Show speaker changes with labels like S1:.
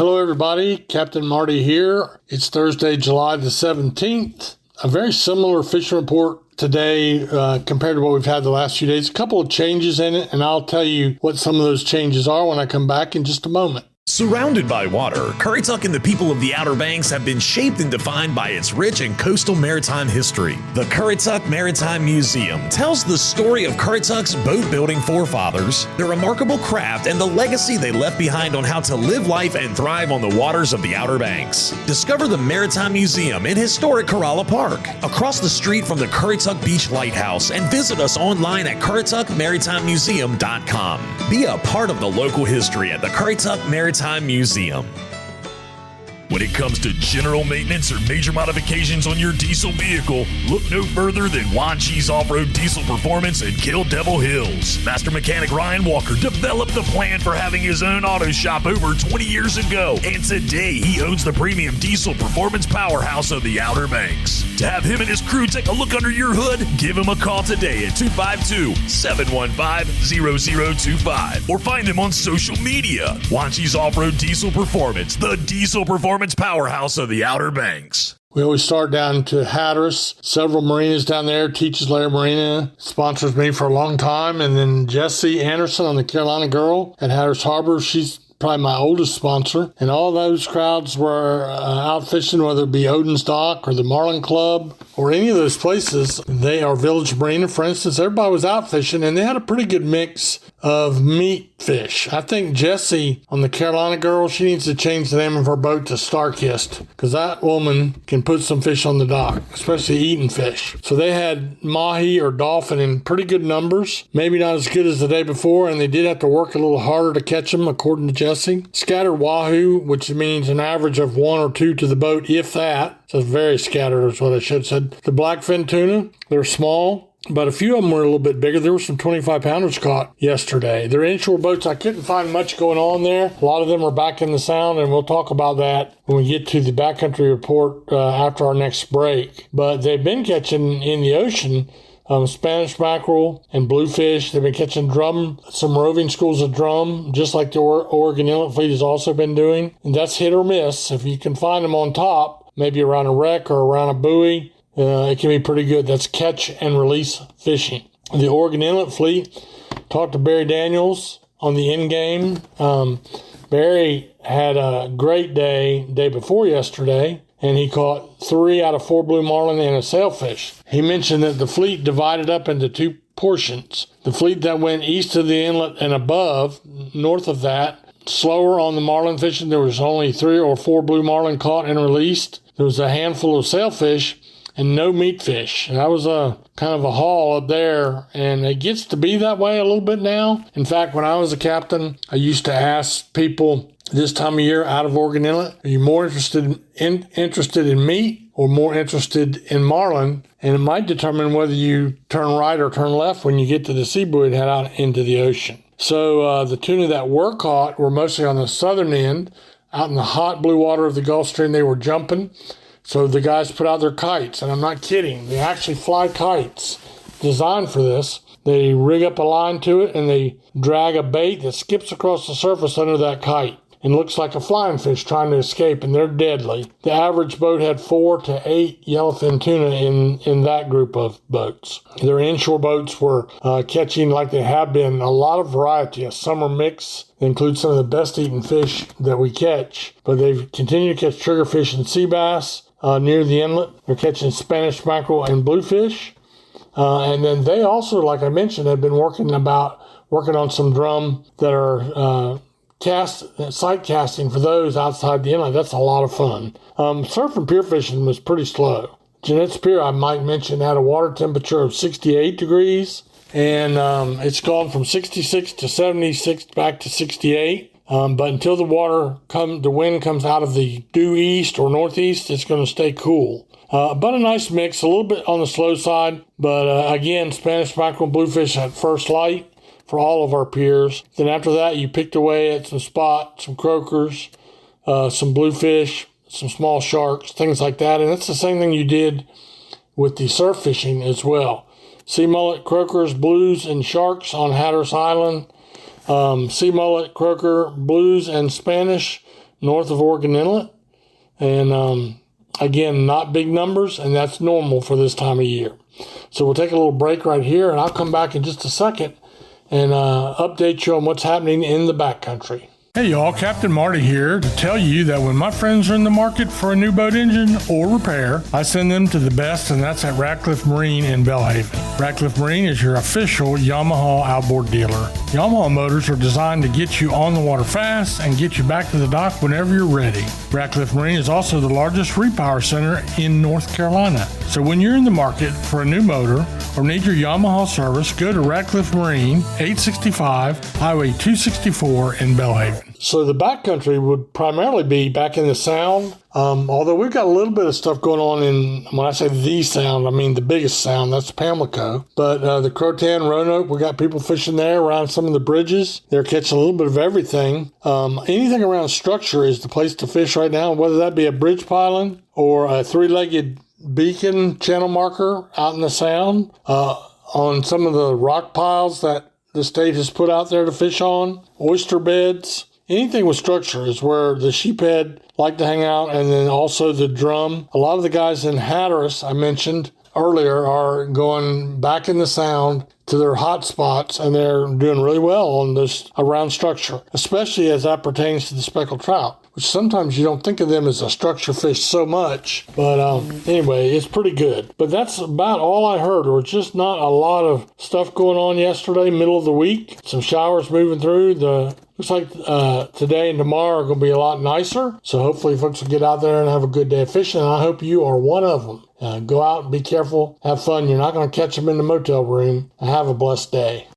S1: Hello, everybody. Captain Marty here. It's Thursday, July the 17th. A very similar fishing report today compared to what we've had the last few days. A couple of changes in it, and I'll tell you what some of those changes are when I come back in just a moment.
S2: Surrounded by water, Currituck and the people of the Outer Banks have been shaped and defined by its rich and coastal maritime history. The Currituck Maritime Museum tells the story of Currituck's boat-building forefathers, their remarkable craft, and the legacy they left behind on how to live life and thrive on the waters of the Outer Banks. Discover the Maritime Museum in historic Corolla Park, across the street from the Currituck Beach Lighthouse, and visit us online at CurrituckMaritimeMuseum.com. Be a part of the local history at the Currituck Maritime Museum.
S3: When it comes to general maintenance or major modifications on your diesel vehicle, look no further than Wanchi's Off-Road Diesel Performance in Kill Devil Hills. Master mechanic Ryan Walker developed the plan for having his own auto shop over 20 years ago, and today he owns the premium diesel performance powerhouse of the Outer Banks. To have him and his crew take a look under your hood, give him a call today at 252-715-0025 or find him on social media. Wanchi's Off-Road Diesel Performance, the diesel performance powerhouse of the Outer Banks.
S1: We always start down to Hatteras. Several marinas down there. Teaches Lair Marina sponsors me for a long time. And then Jessie Anderson on the Carolina Girl at Hatteras Harbor. She's probably my oldest sponsor. And all those crowds were out fishing, whether it be Odin's Dock or the Marlin Club or any of those places. They are Village Marina, for instance. Everybody was out fishing, and they had a pretty good mix of meat fish. I think Jessie on the Carolina Girl, she needs to change the name of her boat to Starkist, because that woman can put some fish on the dock, especially eating fish. So they had mahi or dolphin in pretty good numbers, maybe not as good as the day before, and they did have to work a little harder to catch them, according to Jessie. Scattered wahoo, which means an average of one or two to the boat, if that. So it's very scattered is what I should have said. The blackfin tuna, they're small, but a few of them were a little bit bigger. There were some 25-pounders caught yesterday. They're inshore boats. I couldn't find much going on there. A lot of them are back in the sound, and we'll talk about that when we get to the backcountry report after our next break. But they've been catching in the ocean Spanish mackerel and bluefish. They've been catching some roving schools of drum, just like the Oregon Inlet Fleet has also been doing. And that's hit or miss. If you can find them on top, maybe around a wreck or around a buoy, it can be pretty good. That's catch and release fishing. The Oregon Inlet Fleet, talked to Barry Daniels on the end game. Barry had a great day before yesterday, and he caught 3 out of 4 blue marlin and a sailfish. He mentioned that the fleet divided up into 2 portions. The fleet that went east of the inlet and above, north of that, slower on the marlin fishing. There was only 3 or 4 blue marlin caught and released. There was a handful of sailfish and no meat fish. That was a kind of a haul up there, and it gets to be that way a little bit now. In fact, when I was a captain, I used to ask people this time of year out of Oregon Inlet, are you more interested in meat or more interested in marlin? And it might determine whether you turn right or turn left when you get to the sea buoy and head out into the ocean. So the tuna that were caught were mostly on the southern end, out in the hot blue water of the Gulf Stream. They were jumping. So the guys put out their kites, and I'm not kidding. They actually fly kites designed for this. They rig up a line to it, and they drag a bait that skips across the surface under that kite and looks like a flying fish trying to escape, and they're deadly. The average boat had 4 to 8 yellowfin tuna in that group of boats. Their inshore boats were catching, like they have been, a lot of variety, a summer mix. They include some of the best eaten fish that we catch, but they've continued to catch triggerfish and sea bass near the inlet. They're catching Spanish mackerel and bluefish. And then they also, like I mentioned, have been working on some drum that are sight casting for those outside the inlet. That's a lot of fun. Surf and pier fishing was pretty slow. Jeanette's Pier, I might mention, had a water temperature of 68 degrees, and it's gone from 66 to 76 back to 68. But until the wind comes out of the due east or northeast, it's going to stay cool. But a nice mix, a little bit on the slow side. But again, Spanish mackerel and bluefish at first light for all of our piers. Then after that, you picked away at some spot, some croakers, some bluefish, some small sharks, things like that. And that's the same thing you did with the surf fishing as well. Sea mullet, croakers, blues, and sharks on Hatteras Island. Sea mullet, croaker, blues, and Spanish north of Oregon Inlet. And again, not big numbers, and that's normal for this time of year. So we'll take a little break right here, and I'll come back in just a second and update you on what's happening in the backcountry. Hey y'all, Captain Marty here to tell you that when my friends are in the market for a new boat engine or repair, I send them to the best, and that's at Ratcliffe Marine in Belhaven. Ratcliffe Marine is your official Yamaha outboard dealer. Yamaha motors are designed to get you on the water fast and get you back to the dock whenever you're ready. Ratcliffe Marine is also the largest repower center in North Carolina. So when you're in the market for a new motor or need your Yamaha service, go to Ratcliffe Marine, 865 Highway 264 in Belhaven. So the backcountry would primarily be back in the Sound, although we've got a little bit of stuff going on in, when I say the Sound, I mean the biggest Sound, that's Pamlico. But the Croton, Roanoke, we got people fishing there around some of the bridges. They're catching a little bit of everything. Anything around structure is the place to fish right now, whether that be a bridge piling or a three-legged beacon channel marker out in the Sound, on some of the rock piles that the state has put out there to fish on, oyster beds. Anything with structure is where the sheephead like to hang out, and then also the drum. A lot of the guys in Hatteras, I mentioned earlier, are going back in the Sound to their hot spots, and they're doing really well on this around structure, especially as that pertains to the speckled trout, which sometimes you don't think of them as a structure fish so much. But anyway, it's pretty good. But that's about all I heard. There was just not a lot of stuff going on yesterday, middle of the week. Some showers moving through. Looks like today and tomorrow are going to be a lot nicer. So hopefully folks will get out there and have a good day of fishing. And I hope you are one of them. Go out and be careful. Have fun. You're not going to catch them in the motel room. And have a blessed day.